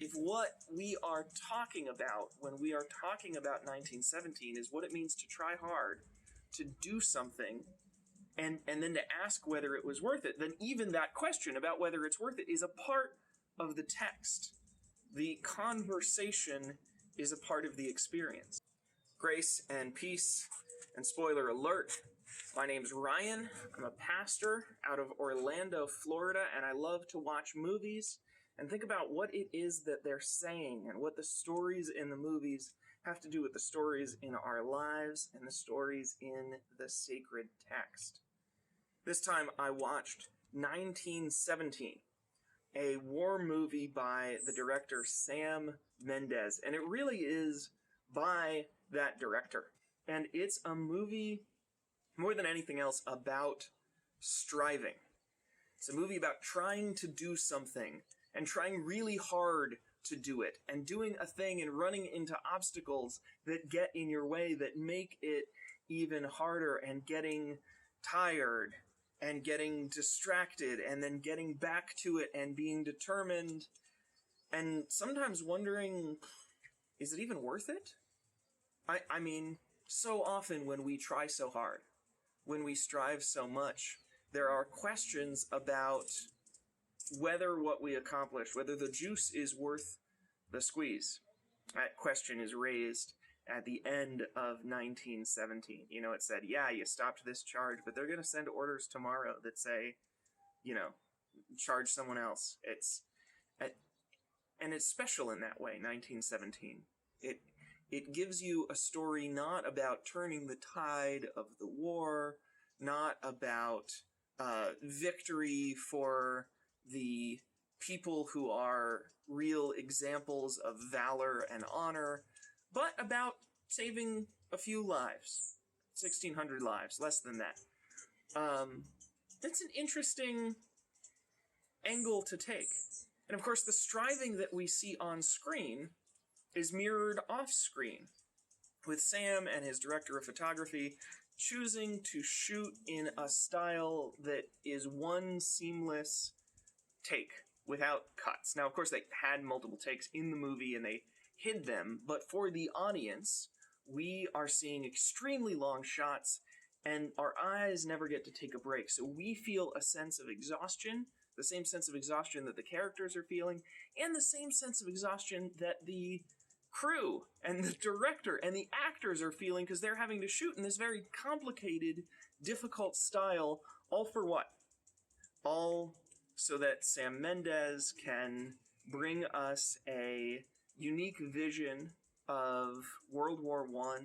if what we are talking about when we are talking about 1917 is what it means to try hard, to do something, and then to ask whether it was worth it, then even that question about whether it's worth it is a part of the text. The conversation is a part of the experience. Grace and peace, and spoiler alert, my name's Ryan. I'm a pastor out of Orlando, Florida, and I love to watch movies and think about what it is that they're saying and what the stories in the movies have to do with the stories in our lives and the stories in the sacred text. This time I watched 1917, a war movie by the director Sam Mendes, and it really is by that director. And it's a movie, more than anything else, about striving. It's a movie about trying to do something and trying really hard to do it and doing a thing and running into obstacles that get in your way that make it even harder and getting tired and getting distracted and then getting back to it and being determined and sometimes wondering, is it even worth it? I mean, so often when we try so hard, when we strive so much, there are questions about whether what we accomplish, whether the juice is worth the squeeze. That question is raised at the end of 1917. You know, it said, yeah, you stopped this charge, but they're going to send orders tomorrow that say, you know, charge someone else. And it's special in that way, 1917. It gives you a story not about turning the tide of the war, not about victory for the people who are real examples of valor and honor, but about saving a few lives, 1,600 lives, less than that. That's an interesting angle to take. And of course, the striving that we see on screen is mirrored off screen, with Sam and his director of photography choosing to shoot in a style that is one seamless take without cuts. Now, of course, they had multiple takes in the movie and they hid them, but for the audience, we are seeing extremely long shots and our eyes never get to take a break. So we feel a sense of exhaustion, the same sense of exhaustion that the characters are feeling, and the same sense of exhaustion that the crew and the director and the actors are feeling because they're having to shoot in this very complicated, difficult style, all for what? All so that Sam Mendes can bring us a unique vision of World War I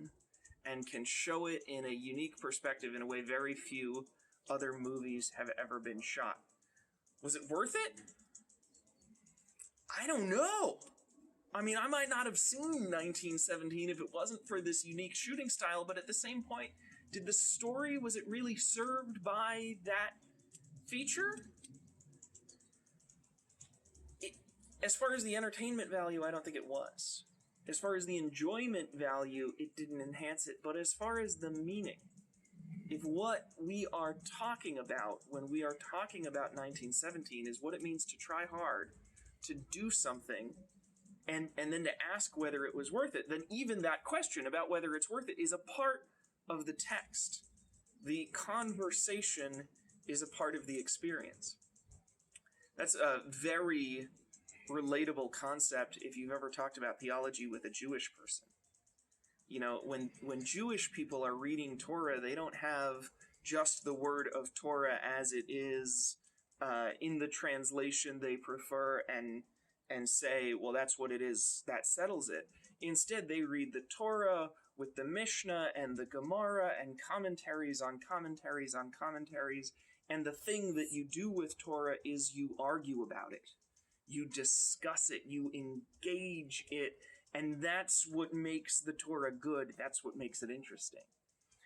and can show it in a unique perspective in a way very few other movies have ever been shot. Was it worth it? I don't know. I mean, I might not have seen 1917 if it wasn't for this unique shooting style, but at the same point, did the story, was it really served by that feature? As far as the entertainment value, I don't think it was. As far as the enjoyment value, it didn't enhance it. But as far as the meaning, if what we are talking about when we are talking about 1917 is what it means to try hard, to do something, and then to ask whether it was worth it, then even that question about whether it's worth it is a part of the text. The conversation is a part of the experience. That's a very relatable concept if you've ever talked about theology with a Jewish person. You know, when Jewish people are reading Torah, they don't have just the word of Torah as it is in the translation they prefer and say, well, that's what it is, that settles it. Instead, they read the Torah with the Mishnah and the Gemara and commentaries on commentaries on commentaries, and the thing that you do with Torah is you argue about it. You discuss it, you engage it, and that's what makes the Torah good. That's what makes it interesting.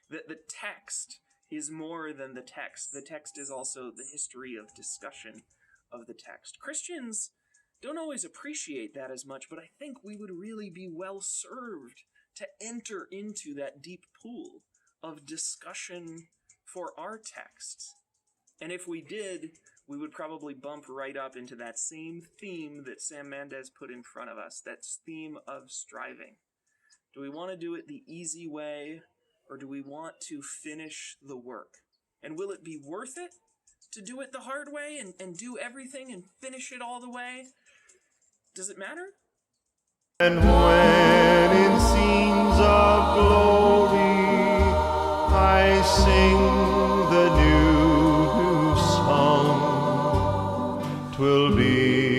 The text is more than the text. The text is also the history of discussion of the text. Christians don't always appreciate that as much, but I think we would really be well served to enter into that deep pool of discussion for our texts. And if we did, we would probably bump right up into that same theme that Sam Mendes put in front of us, that theme of striving. Do we want to do it the easy way, or do we want to finish the work? And will it be worth it to do it the hard way and do everything and finish it all the way? Does it matter? And when in scenes of glory I sing the new song, 'twill be